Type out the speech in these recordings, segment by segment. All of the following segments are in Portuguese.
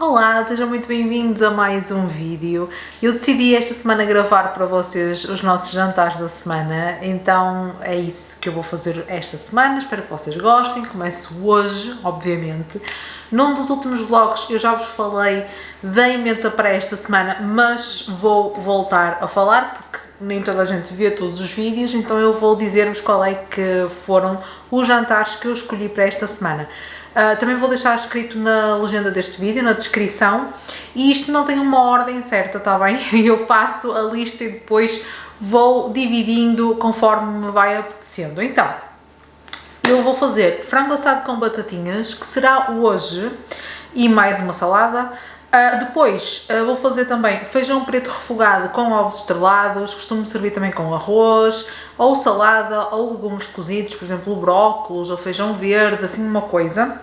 Olá, sejam muito bem-vindos a mais um vídeo. Eu decidi esta semana gravar para vocês os nossos jantares da semana, então é isso que eu vou fazer esta semana, espero que vocês gostem. Começo hoje, obviamente. Num dos últimos vlogs eu já vos falei da emenda para esta semana, mas vou voltar a falar porque nem toda a gente vê todos os vídeos, então eu vou dizer-vos qual é que foram os jantares que eu escolhi para esta semana. Também vou deixar escrito na legenda deste vídeo, na descrição, e isto não tem uma ordem certa, está bem? Eu faço a lista e depois vou dividindo conforme me vai apetecendo. Então, eu vou fazer frango assado com batatinhas, que será hoje, e mais uma salada. Depois vou fazer também feijão preto refogado com ovos estrelados, costumo servir também com arroz, ou salada, ou legumes cozidos, por exemplo, brócolos ou feijão verde, assim uma coisa.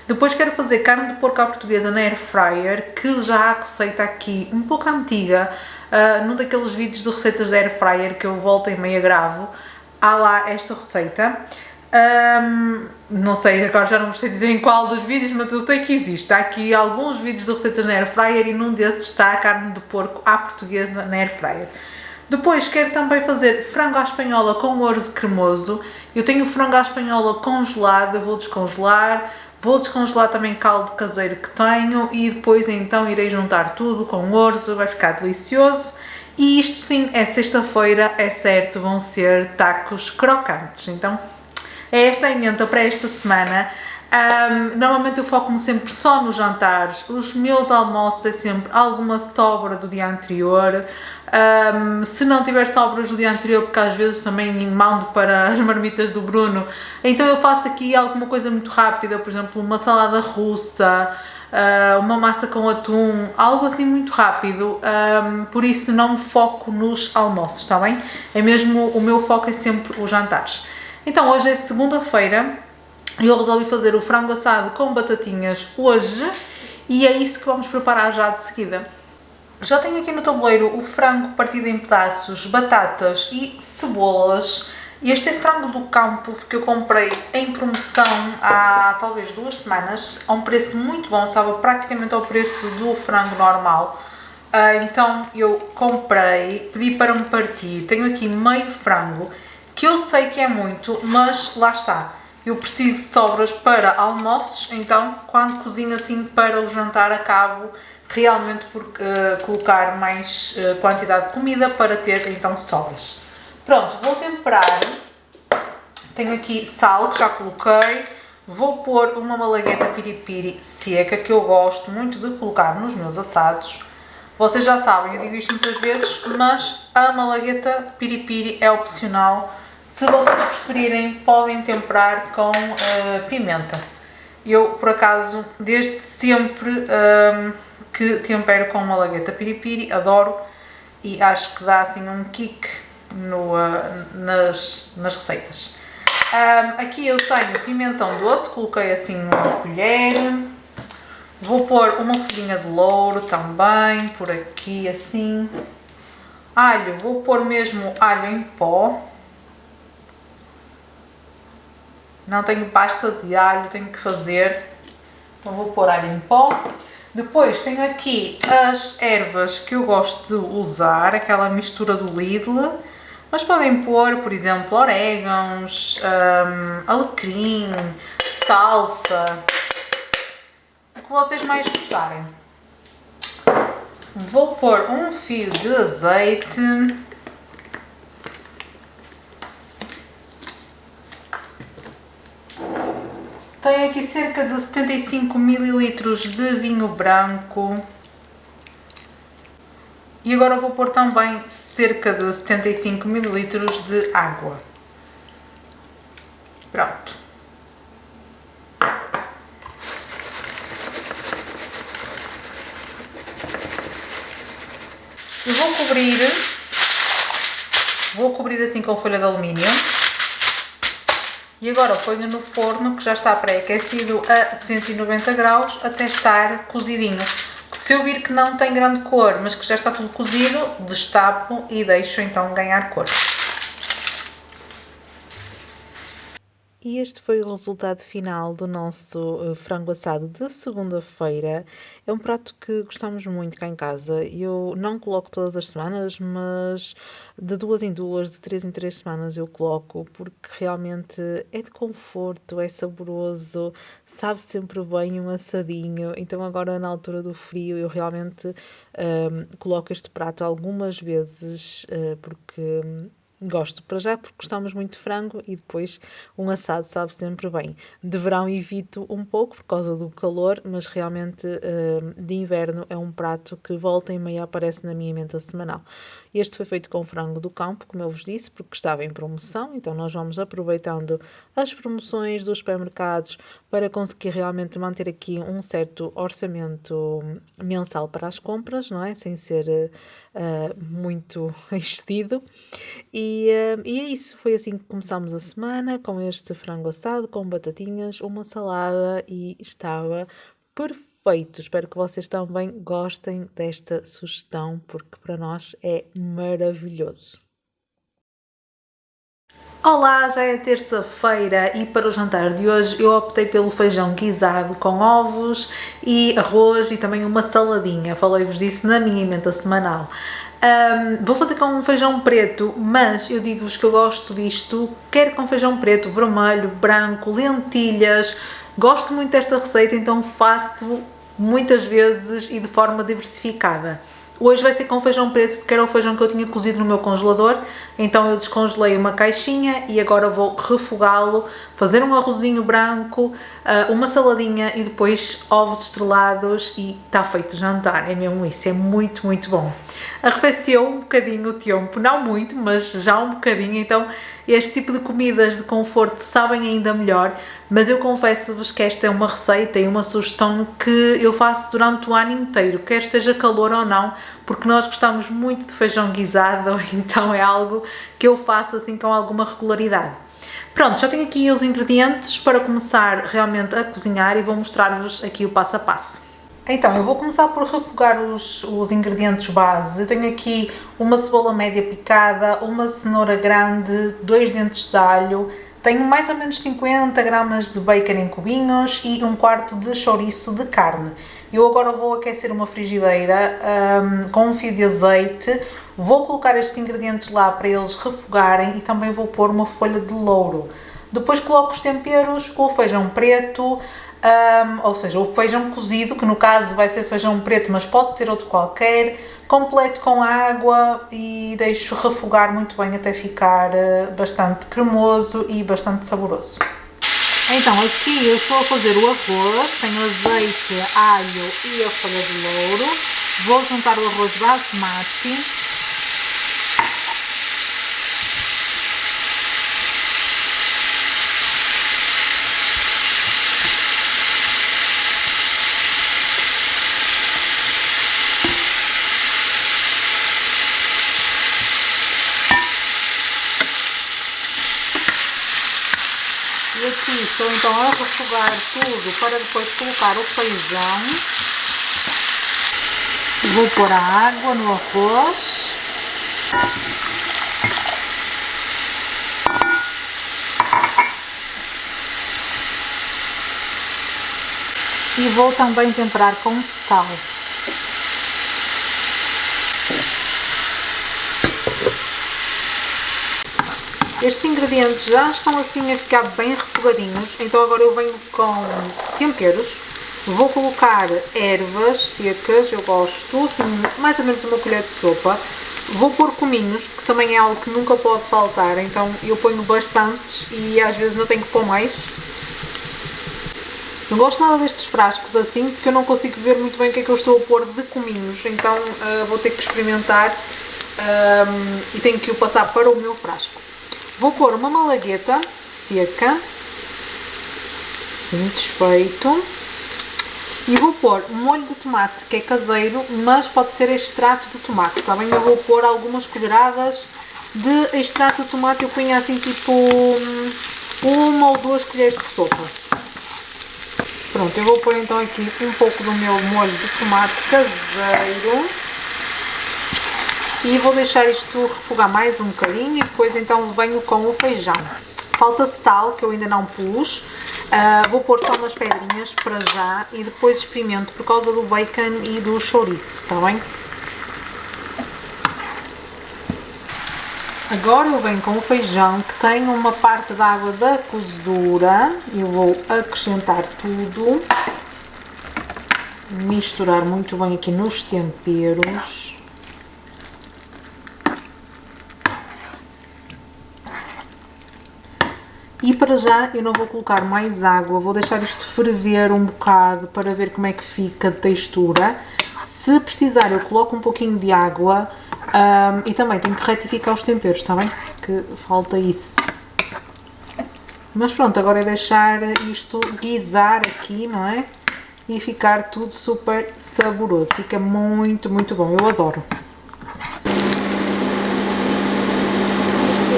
Depois quero fazer carne de porco à portuguesa na air fryer, que já há receita aqui um pouco antiga, num daqueles vídeos de receitas da air fryer que eu volto e meia gravo, há lá esta receita. Não sei, agora já não sei dizer em qual dos vídeos, mas eu sei que existe. Há aqui alguns vídeos de receitas na air fryer e num desses está a carne de porco à portuguesa na air fryer. Depois quero também fazer frango à espanhola com orzo cremoso. Eu tenho frango à espanhola congelado, vou descongelar. Vou descongelar também caldo caseiro que tenho e depois então irei juntar tudo com orzo, vai ficar delicioso. E isto sim, é sexta-feira, é certo, vão ser tacos crocantes. Então é esta a emenda para esta semana. Normalmente eu foco-me sempre só nos jantares. Os meus almoços é sempre alguma sobra do dia anterior. Se não tiver sobras do dia anterior, porque às vezes também mando para as marmitas do Bruno, então eu faço aqui alguma coisa muito rápida, por exemplo, uma salada russa, uma massa com atum, algo assim muito rápido, por isso não me foco nos almoços, está bem? É mesmo, o meu foco é sempre os jantares. Então hoje é segunda-feira e eu resolvi fazer o frango assado com batatinhas hoje e é isso que vamos preparar já de seguida. Já tenho aqui no tabuleiro o frango partido em pedaços, batatas e cebolas. Este é frango do campo que eu comprei em promoção há talvez 2 semanas, a um preço muito bom, estava praticamente ao preço do frango normal. Então eu comprei, pedi para me partir, tenho aqui meio frango, que eu sei que é muito, mas lá está. Eu preciso de sobras para almoços, então quando cozinho assim para o jantar acabo realmente por colocar mais quantidade de comida para ter então sobras. Pronto, vou temperar. Tenho aqui sal que já coloquei. Vou pôr uma malagueta piripiri seca que eu gosto muito de colocar nos meus assados. Vocês já sabem, eu digo isto muitas vezes, mas a malagueta piripiri é opcional. Se vocês preferirem, podem temperar com pimenta. Eu, por acaso, desde sempre que tempero com malagueta piripiri, adoro e acho que dá assim um kick nas receitas. Aqui eu tenho pimentão doce, coloquei assim uma colher. Vou pôr uma folhinha de louro também, por aqui assim. Alho, vou pôr mesmo alho em pó. Não tenho pasta de alho, tenho que fazer. Então vou pôr alho em pó. Depois tenho aqui as ervas que eu gosto de usar, aquela mistura do Lidl. Mas podem pôr, por exemplo, orégãos, alecrim, salsa, o que vocês mais gostarem. Vou pôr um fio de azeite. Tenho aqui cerca de 75 ml de vinho branco. E agora vou pôr também cerca de 75 ml de água. Pronto. Eu vou cobrir assim com folha de alumínio. E agora ponho no forno que já está pré-aquecido a 190 graus até estar cozidinho. Se eu vir que não tem grande cor, mas que já está tudo cozido, destapo e deixo então ganhar cor. E este foi o resultado final do nosso frango assado de segunda-feira. É um prato que gostamos muito cá em casa. Eu não coloco todas as semanas, mas de 2 em 2, de 3 em 3 semanas eu coloco, porque realmente é de conforto, é saboroso, sabe sempre bem um assadinho. Então agora na altura do frio eu realmente coloco este prato algumas vezes, porque gosto, para já porque gostamos muito de frango e depois um assado sabe sempre bem. De verão evito um pouco por causa do calor, mas realmente de inverno é um prato que volta e meia aparece na minha mesa semanal. Este foi feito com frango do campo, como eu vos disse, porque estava em promoção, então nós vamos aproveitando as promoções dos supermercados para conseguir realmente manter aqui um certo orçamento mensal para as compras, não é? Sem ser muito excedido. E é isso, foi assim que começámos a semana, com este frango assado, com batatinhas, uma salada e estava perfeito. Espero que vocês também gostem desta sugestão, porque para nós é maravilhoso. Olá, já é terça-feira e para o jantar de hoje eu optei pelo feijão guisado com ovos e arroz e também uma saladinha. Falei-vos disso na minha emenda semanal. Vou fazer com um feijão preto, mas eu digo-vos que eu gosto disto, quer com feijão preto, vermelho, branco, lentilhas. Gosto muito desta receita, então faço muitas vezes e de forma diversificada. Hoje vai ser com feijão preto, porque era o feijão que eu tinha cozido no meu congelador, então eu descongelei uma caixinha e agora vou refogá-lo, fazer um arrozinho branco, uma saladinha e depois ovos estrelados e está feito o jantar. É mesmo isso, é muito, muito bom. Arrefeceu um bocadinho o tempo, não muito, mas já um bocadinho, então este tipo de comidas de conforto sabem ainda melhor, mas eu confesso-vos que esta é uma receita e uma sugestão que eu faço durante o ano inteiro, quer esteja calor ou não, porque nós gostamos muito de feijão guisado, então é algo que eu faço assim com alguma regularidade. Pronto, já tenho aqui os ingredientes para começar realmente a cozinhar e vou mostrar-vos aqui o passo a passo. Então, eu vou começar por refogar os ingredientes base. Eu tenho aqui uma cebola média picada, uma cenoura grande, 2 dentes de alho, tenho mais ou menos 50 gramas de bacon em cubinhos e 1/4 de chouriço de carne. Eu agora vou aquecer uma frigideira com um fio de azeite, vou colocar estes ingredientes lá para eles refogarem e também vou pôr uma folha de louro. Depois coloco os temperos, o feijão preto, ou seja, o feijão cozido, que no caso vai ser feijão preto, mas pode ser outro qualquer, completo com água e deixo refogar muito bem até ficar bastante cremoso e bastante saboroso. Então aqui eu estou a fazer o arroz, tenho azeite, alho e a folha de louro, vou juntar o arroz basmati. E aqui estou então a refogar tudo para depois colocar o feijão. Vou pôr a água no arroz. E vou também temperar com sal. Estes ingredientes já estão assim a ficar bem refogadinhos, então agora eu venho com temperos. Vou colocar ervas secas, eu gosto, assim, mais ou menos uma colher de sopa. Vou pôr cominhos, que também é algo que nunca pode faltar, então eu ponho bastantes e às vezes não tenho que pôr mais. Não gosto nada destes frascos assim, porque eu não consigo ver muito bem o que é que eu estou a pôr de cominhos, então vou ter que experimentar e tenho que o passar para o meu frasco. Vou pôr uma malagueta seca, assim desfeito, e vou pôr um molho de tomate que é caseiro, mas pode ser extrato de tomate, está bem? Eu vou pôr algumas colheradas de extrato de tomate, eu ponho assim tipo 1 ou 2 colheres de sopa. Pronto, eu vou pôr então aqui um pouco do meu molho de tomate caseiro. E vou deixar isto refogar mais um bocadinho e depois então venho com o feijão. Falta sal, que eu ainda não pus. Vou pôr só umas pedrinhas para já e depois experimento por causa do bacon e do chouriço, está bem? Agora eu venho com o feijão, que tem uma parte da água da cozedura. Eu vou acrescentar tudo. Misturar muito bem aqui nos temperos. E para já eu não vou colocar mais água, vou deixar isto ferver um bocado para ver como é que fica de textura. Se precisar eu coloco um pouquinho de água e também tenho que retificar os temperos, está bem? Que falta isso. Mas pronto, agora é deixar isto guisar aqui, não é? E ficar tudo super saboroso, fica muito, muito bom, eu adoro.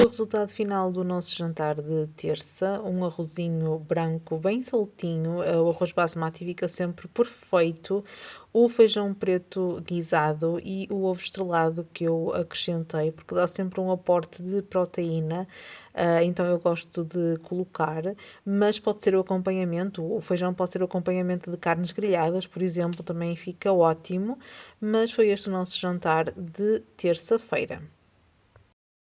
O resultado final do nosso jantar de terça, um arrozinho branco bem soltinho, o arroz basmati fica sempre perfeito, o feijão preto guisado e o ovo estrelado que eu acrescentei, porque dá sempre um aporte de proteína, então eu gosto de colocar, mas pode ser o acompanhamento, o feijão pode ser o acompanhamento de carnes grelhadas, por exemplo, também fica ótimo, mas foi este o nosso jantar de terça-feira.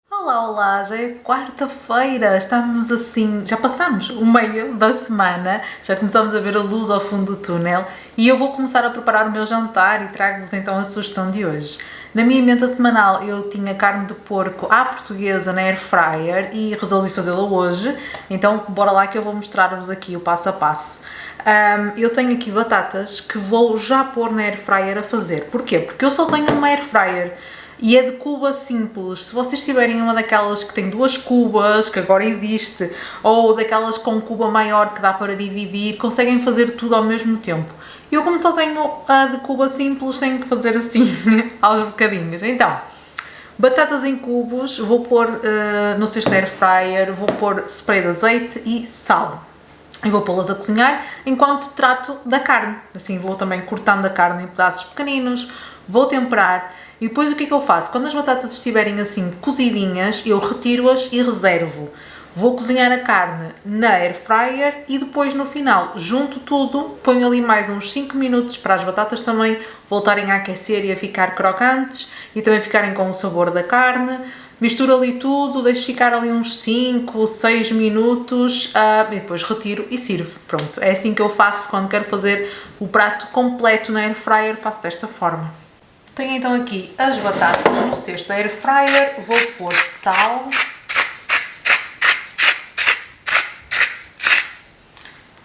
Olá, olá, já é quarta-feira, estamos assim, já passamos o meio da semana, já começamos a ver a luz ao fundo do túnel e eu vou começar a preparar o meu jantar e trago-vos então a sugestão de hoje. Na minha emenda semanal eu tinha carne de porco à portuguesa na air fryer e resolvi fazê-la hoje, então bora lá que eu vou mostrar-vos aqui o passo a passo. Eu tenho aqui batatas que vou já pôr na air fryer a fazer, porquê? Porque eu só tenho uma air fryer. E é de cuba simples. Se vocês tiverem uma daquelas que tem duas cubas, que agora existe, ou daquelas com cuba maior que dá para dividir, conseguem fazer tudo ao mesmo tempo. Eu, como só tenho a de cuba simples, tenho que fazer assim aos bocadinhos. Então, batatas em cubos, vou pôr no cesto air fryer, vou pôr spray de azeite e sal. E vou pô-las a cozinhar enquanto trato da carne. Assim vou também cortando a carne em pedaços pequeninos, vou temperar. E depois o que é que eu faço? Quando as batatas estiverem assim cozidinhas, eu retiro-as e reservo. Vou cozinhar a carne na air fryer e depois no final junto tudo, ponho ali mais uns 5 minutos para as batatas também voltarem a aquecer e a ficar crocantes e também ficarem com o sabor da carne. Misturo ali tudo, deixo ficar ali uns 5, 6 minutos e depois retiro e sirvo. Pronto, é assim que eu faço quando quero fazer o prato completo na air fryer, faço desta forma. Tenho então aqui as batatas no cesto da air fryer, vou pôr sal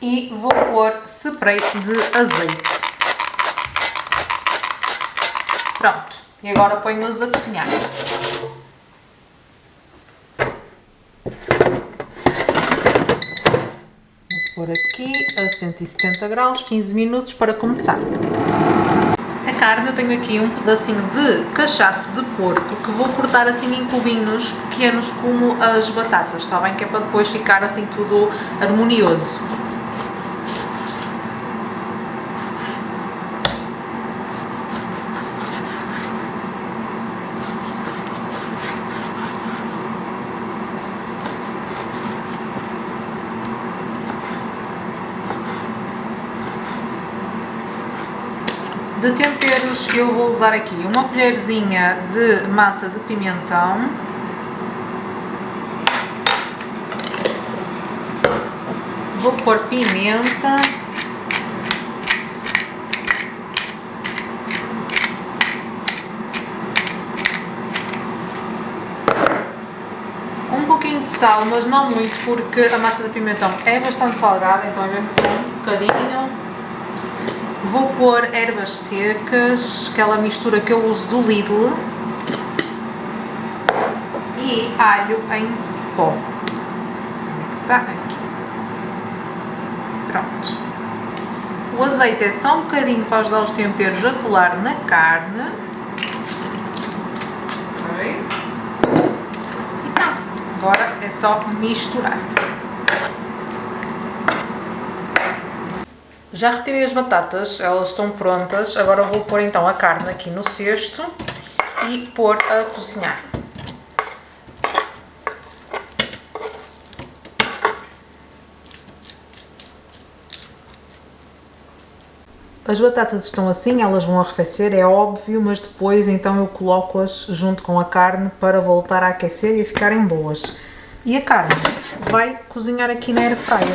e vou pôr spray de azeite. Pronto, e agora ponho-as a cozinhar. Vou pôr aqui a 170 graus, 15 minutos para começar. A carne, eu tenho aqui um pedacinho de cachaço de porco que vou cortar assim em cubinhos pequenos como as batatas, está bem? Que é para depois ficar assim tudo harmonioso. De temperos eu vou usar aqui uma colherzinha de massa de pimentão, vou pôr pimenta, um pouquinho de sal, mas não muito porque a massa de pimentão é bastante salgada, então é mesmo só um bocadinho. Vou pôr ervas secas, aquela mistura que eu uso do Lidl, e alho em pó. Está aqui. Pronto. O azeite é só um bocadinho para ajudar os temperos a colar na carne. Ok. E tá. Agora é só misturar. Já retirei as batatas, elas estão prontas, agora vou pôr então a carne aqui no cesto e pôr a cozinhar. as batatas estão assim, elas vão arrefecer, é óbvio, mas depois então eu coloco-as junto com a carne para voltar a aquecer e a ficarem boas. E a carne vai cozinhar aqui na air fryer.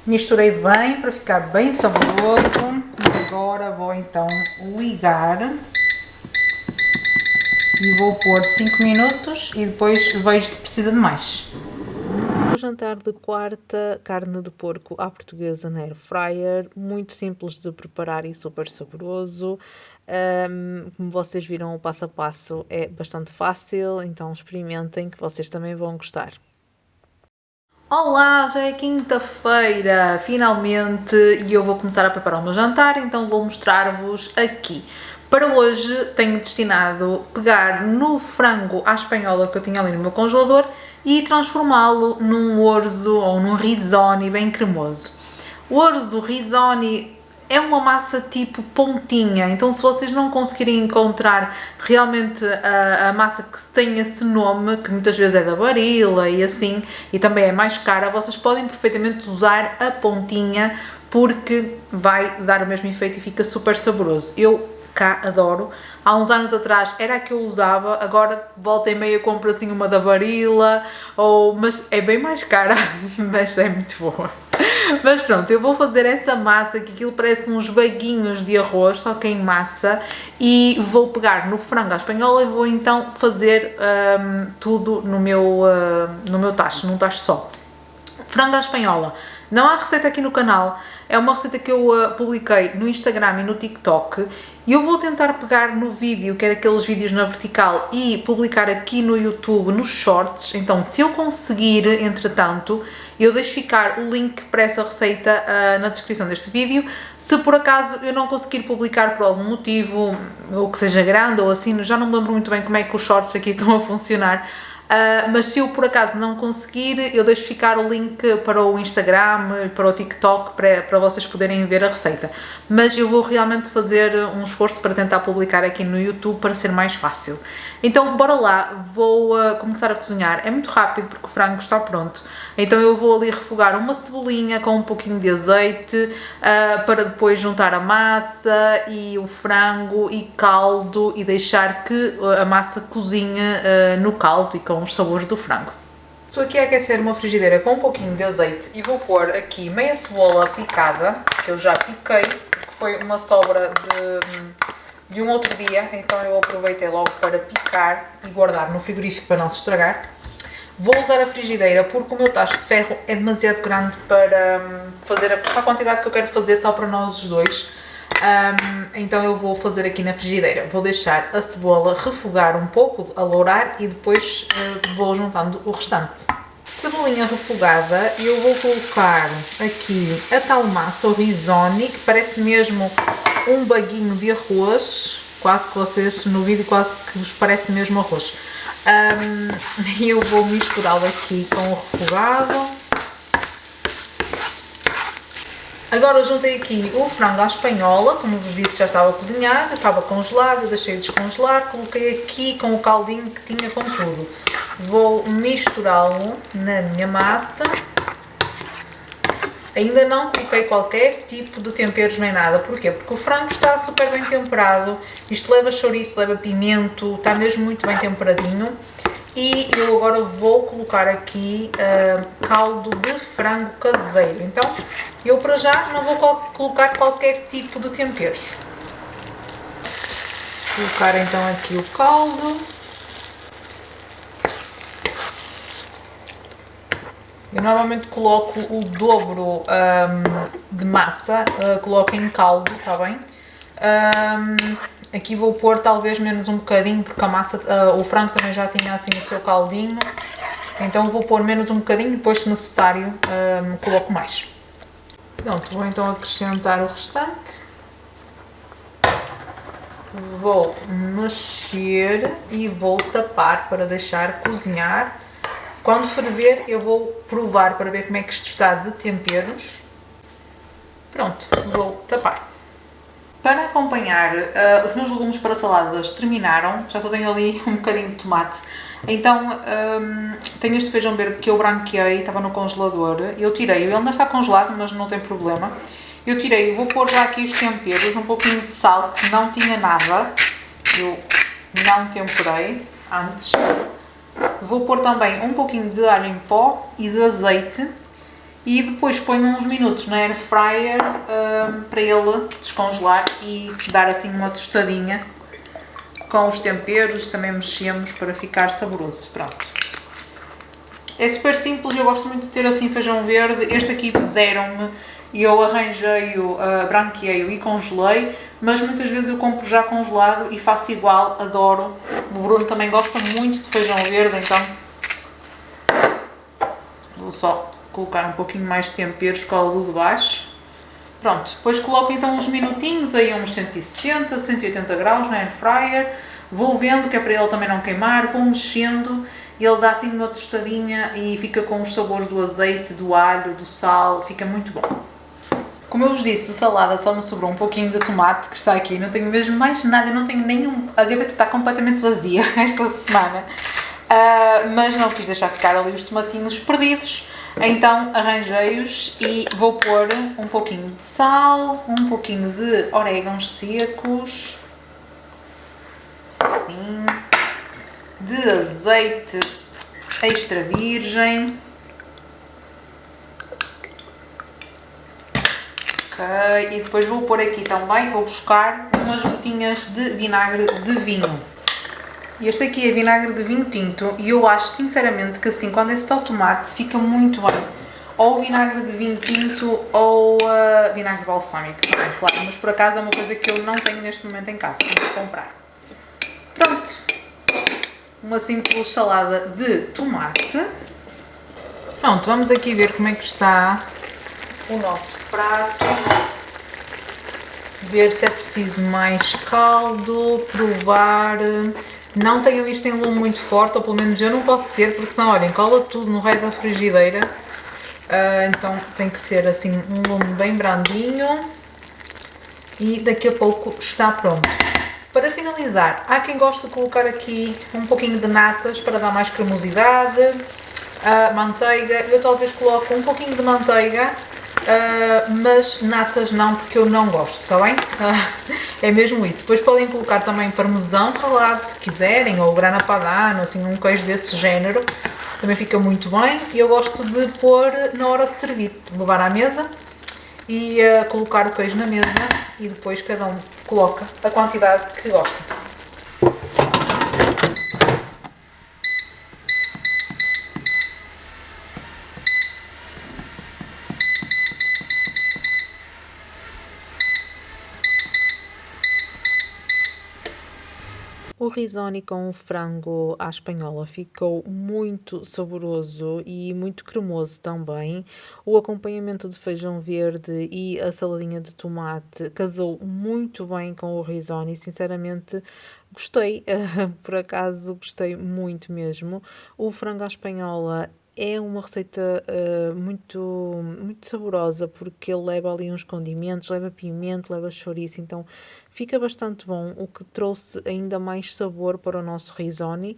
Misturei bem para ficar bem saboroso. E agora vou então ligar. E vou pôr 5 minutos e depois vejo se precisa de mais. O jantar de quarta, carne de porco à portuguesa na air fryer, muito simples de preparar e super saboroso. Como vocês viram, o passo a passo é bastante fácil, então experimentem que vocês também vão gostar. Olá, já é quinta-feira, finalmente, e eu vou começar a preparar o meu jantar, então vou mostrar-vos aqui. Para hoje tenho destinado pegar no frango à espanhola que eu tinha ali no meu congelador e transformá-lo num orzo ou num risoni bem cremoso. O orzo risoni é uma massa tipo pontinha, então se vocês não conseguirem encontrar realmente a massa que tem esse nome, que muitas vezes é da Barilla e assim, e também é mais cara, vocês podem perfeitamente usar a pontinha porque vai dar o mesmo efeito e fica super saboroso. Eu cá adoro. Há uns anos atrás era a que eu usava, agora volta e meia compro assim uma da Barilla, mas é bem mais cara, mas é muito boa. Mas pronto, eu vou fazer essa massa, que aquilo parece uns baguinhos de arroz, só que em massa, e vou pegar no frango à espanhola e vou então fazer tudo no meu tacho, num tacho só. Frango à espanhola. Não há receita aqui no canal, é uma receita que eu publiquei no Instagram e no TikTok e eu vou tentar pegar no vídeo, que é daqueles vídeos na vertical, e publicar aqui no YouTube, nos shorts. Então, se eu conseguir, entretanto, eu deixo ficar o link para essa receita na descrição deste vídeo. Se por acaso eu não conseguir publicar por algum motivo, ou que seja grande ou assim, já não me lembro muito bem como é que os shorts aqui estão a funcionar, mas se eu por acaso não conseguir, eu deixo ficar o link para o Instagram e para o TikTok para vocês poderem ver a receita. Mas eu vou realmente fazer um esforço para tentar publicar aqui no YouTube para ser mais fácil. Então bora lá, vou começar a cozinhar. É muito rápido porque o frango está pronto. Então eu vou ali refogar uma cebolinha com um pouquinho de azeite para depois juntar a massa e o frango e caldo e deixar que a massa cozinhe no caldo e com os sabores do frango. Estou aqui a aquecer uma frigideira com um pouquinho de azeite e vou pôr aqui meia cebola picada, que eu já piquei, que foi uma sobra de um outro dia, então eu aproveitei logo para picar e guardar no frigorífico para não se estragar. Vou usar a frigideira porque o meu tacho de ferro é demasiado grande para fazer a quantidade que eu quero fazer só para nós os dois. Então eu vou fazer aqui na frigideira. Vou deixar a cebola refogar um pouco, alourar, e depois vou juntando o restante. Cebolinha refogada, eu vou colocar aqui a tal massa, o risoni, que parece mesmo um baguinho de arroz, quase que vocês no vídeo quase que vos parece mesmo arroz. Eu vou misturá-lo aqui com o refogado. Agora eu juntei aqui o frango à espanhola, como vos disse já estava cozinhado, estava congelado, deixei descongelar, coloquei aqui com o caldinho que tinha com tudo. Vou misturá-lo na minha massa. Ainda não coloquei qualquer tipo de temperos nem nada. Porquê? Porque o frango está super bem temperado. Isto leva chouriço, leva pimento, está mesmo muito bem temperadinho. E eu agora vou colocar aqui caldo de frango caseiro. Então, eu para já não vou colocar qualquer tipo de temperos. Vou colocar então aqui o caldo. Eu normalmente coloco o dobro de massa, coloco em caldo, está bem? Aqui vou pôr talvez menos um bocadinho, porque a massa, o frango também já tinha assim o seu caldinho. Então vou pôr menos um bocadinho, depois se necessário coloco mais. Pronto, vou então acrescentar o restante. Vou mexer e vou tapar para deixar cozinhar. Quando ferver eu vou provar para ver como é que isto está de temperos. Pronto, vou tapar. Para acompanhar, os meus legumes para saladas terminaram, já só tenho ali um bocadinho de tomate. Então, tenho este feijão verde que eu branqueei, estava no congelador, eu tirei, ele ainda está congelado, mas não tem problema. Eu tirei, vou pôr já aqui os temperos, um pouquinho de sal, que não tinha nada, eu não temperei antes. Vou pôr também um pouquinho de alho em pó e de azeite e depois ponho uns minutos na air fryer para ele descongelar e dar assim uma tostadinha com os temperos, também mexemos para ficar saboroso. Pronto. É super simples, eu gosto muito de ter assim feijão verde. Este aqui deram-me e eu arranjei-o, branqueei-o e congelei, mas muitas vezes eu compro já congelado e faço igual, adoro. O Bruno também gosta muito de feijão verde, então vou só colocar um pouquinho mais de temperos com o de baixo. Pronto, depois coloco então uns minutinhos, aí a uns 170, 180 graus na air fryer, vou vendo que é para ele também não queimar, vou mexendo e ele dá assim uma tostadinha e fica com os sabores do azeite, do alho, do sal, fica muito bom. Como eu vos disse, a salada só me sobrou um pouquinho de tomate que está aqui, não tenho mesmo mais nada, eu não tenho nenhum, a gaveta está completamente vazia esta semana, mas não quis deixar ficar ali os tomatinhos perdidos. Então arranjei-os e vou pôr um pouquinho de sal, um pouquinho de orégãos secos, assim, de azeite extra virgem, ok, e depois vou pôr aqui também, vou buscar umas gotinhas de vinagre de vinho. Este aqui é vinagre de vinho tinto e eu acho sinceramente que assim, quando é só tomate, fica muito bem. Ou vinagre de vinho tinto ou vinagre balsâmico também, claro. Mas por acaso é uma coisa que eu não tenho neste momento em casa, tenho que comprar. Pronto. Uma simples salada de tomate. Pronto, vamos aqui ver como é que está o nosso prato. Ver se é preciso mais caldo, provar. Não tenho isto em lume muito forte, ou pelo menos eu não posso ter, porque senão, olhem, cola tudo no raio da frigideira. Então tem que ser assim um lume bem brandinho. E daqui a pouco está pronto. Para finalizar, há quem goste de colocar aqui um pouquinho de natas para dar mais cremosidade. Manteiga, eu talvez coloque um pouquinho de manteiga. Mas natas não, porque eu não gosto, está bem? É mesmo isso. Depois podem colocar também parmesão ralado, se quiserem, ou grana padano, assim, um queijo desse género. Também fica muito bem. E eu gosto de pôr na hora de servir, levar à mesa e colocar o queijo na mesa e depois cada um coloca a quantidade que gosta. O risoni com o frango à espanhola ficou muito saboroso e muito cremoso também. O acompanhamento de feijão verde e a saladinha de tomate casou muito bem com o risoni. Sinceramente, gostei. Por acaso, gostei muito mesmo. O frango à espanhola é uma receita muito, muito saborosa porque ele leva ali uns condimentos, leva pimento, leva chouriço, então fica bastante bom, o que trouxe ainda mais sabor para o nosso risoni.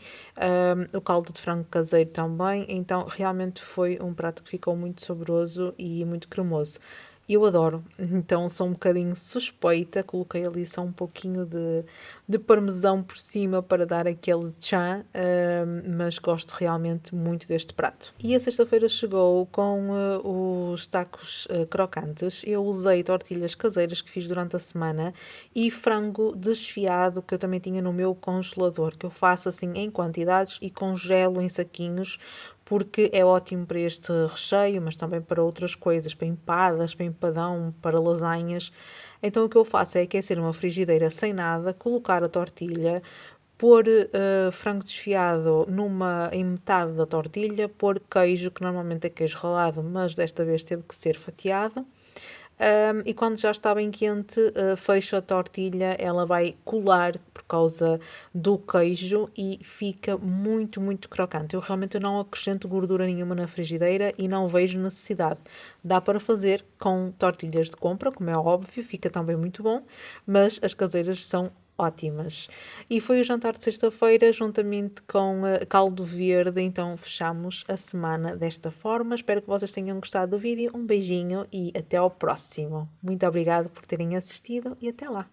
O caldo de frango caseiro também, então realmente foi um prato que ficou muito saboroso e muito cremoso. Eu adoro, então sou um bocadinho suspeita, coloquei ali só um pouquinho de parmesão por cima para dar aquele tchan, mas gosto realmente muito deste prato. E a sexta-feira chegou com os tacos crocantes. Eu usei tortilhas caseiras que fiz durante a semana e frango desfiado que eu também tinha no meu congelador, que eu faço assim em quantidades e congelo em saquinhos, porque é ótimo para este recheio, mas também para outras coisas, para empadas, para empadão, para lasanhas. Então o que eu faço é aquecer uma frigideira sem nada, colocar a tortilha, pôr frango desfiado em metade da tortilha, pôr queijo, que normalmente é queijo ralado, mas desta vez teve que ser fatiado. E quando já está bem quente, fecho a tortilha, ela vai colar por causa do queijo e fica muito, muito crocante. Eu realmente não acrescento gordura nenhuma na frigideira e não vejo necessidade. Dá para fazer com tortilhas de compra, como é óbvio, fica também muito bom, mas as caseiras são ótimas. E foi o jantar de sexta-feira, juntamente com caldo verde, então fechamos a semana desta forma. Espero que vocês tenham gostado do vídeo. Um beijinho e até ao próximo. Muito obrigada por terem assistido e até lá!